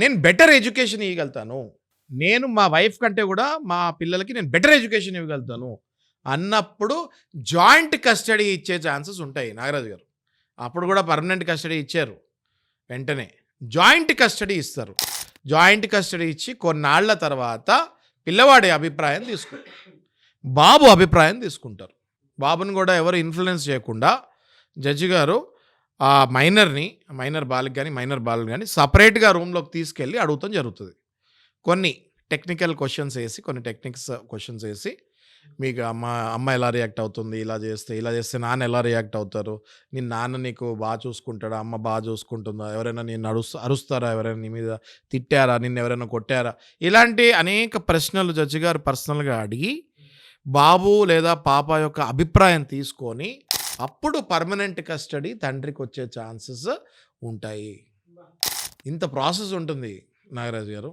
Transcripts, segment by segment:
నేను better education ఇవ్వగలుగుతాను. నేను మా వైఫ్ కంటే కూడా మా పిల్లలకి నేను బెటర్ ఎడ్యుకేషన్ ఇవ్వగలుగుతాను అన్నప్పుడు జాయింట్ కస్టడీ ఇచ్చే ఛాన్సెస్ ఉంటాయి నాగరాజు గారు. అప్పుడు కూడా పర్మనెంట్ కస్టడీ ఇచ్చారు. వెంటనే జాయింట్ కస్టడీ ఇస్తారు. జాయింట్ కస్టడీ ఇచ్చి కొన్నాళ్ల తర్వాత పిల్లవాడి అభిప్రాయం తీసుకుంటారు. బాబు అభిప్రాయం తీసుకుంటారు. బాబుని కూడా ఎవరు ఇన్ఫ్లుయెన్స్ చేయకుండా జడ్జి గారు ఆ మైనర్ బాలిక కానీ మైనర్ బాలుని కానీ సపరేట్గా రూమ్లోకి తీసుకెళ్ళి అడుగుతాం జరుగుతుంది. కొన్ని టెక్నికల్ క్వశ్చన్స్ వేసి క్వశ్చన్స్ వేసి మీకు అమ్మ ఎలా రియాక్ట్ అవుతుంది, ఇలా చేస్తే నాన్న ఎలా రియాక్ట్ అవుతారు, నాన్న నీకు బాగా చూసుకుంటాడా, అమ్మ బాగా చూసుకుంటుందా, ఎవరైనా నిన్ను అరుస్తారా, ఎవరైనా నీ మీద తిట్టారా, నిన్ను ఎవరైనా కొట్టారా, ఇలాంటి అనేక ప్రశ్నలు జడ్జి గారు పర్సనల్గా అడిగి బాబు లేదా పాప యొక్క అభిప్రాయం తీసుకొని అప్పుడు పర్మనెంట్ కస్టడీ తండ్రికి వచ్చే ఛాన్సెస్ ఉంటాయి. ఇంత ప్రాసెస్ ఉంటుంది నాగరాజు గారు.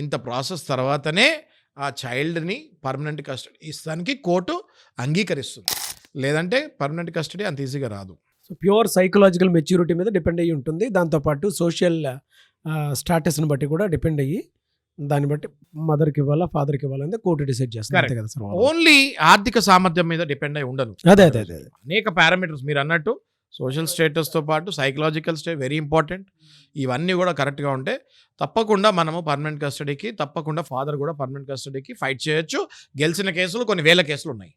ఇంత ప్రాసెస్ తర్వాతనే ఆ చైల్డ్ని పర్మనెంట్ కస్టడీ ఇస్తానికి కోర్టు అంగీకరిస్తుంది. లేదంటే పర్మనెంట్ కస్టడీ అంత ఈజీగా రాదు. సో ప్యూర్ సైకలాజికల్ మెచ్యూరిటీ మీద డిపెండ్ అయ్యి ఉంటుంది. దాంతోపాటు సోషల్ స్టాటస్ని బట్టి కూడా డిపెండ్ అయ్యి దాన్ని బట్టి మదర్కి ఇవ్వాలా ఫాదర్కి ఇవ్వాలంటే కోర్టు డిసైడ్ చేస్తుంది. అంతే కదా సార్? ఓన్లీ ఆర్థిక సామర్థ్యం మీద డిపెండ్ అయి ఉండను. అదే అనేక పారామీటర్స్ మీరు అన్నట్టు సోషల్ స్టేటస్తో పాటు సైకలాజికల్ స్టేట్ వెరీ ఇంపార్టెంట్. ఇవన్నీ కూడా కరెక్ట్గా ఉంటే తప్పకుండా మనము పర్మనెంట్ కస్టడీకి, తప్పకుండా ఫాదర్ కూడా పర్మనెంట్ కస్టడీకి ఫైట్ చేయొచ్చు. గెలిచిన కేసులు కొన్ని వేల కేసులు ఉన్నాయి.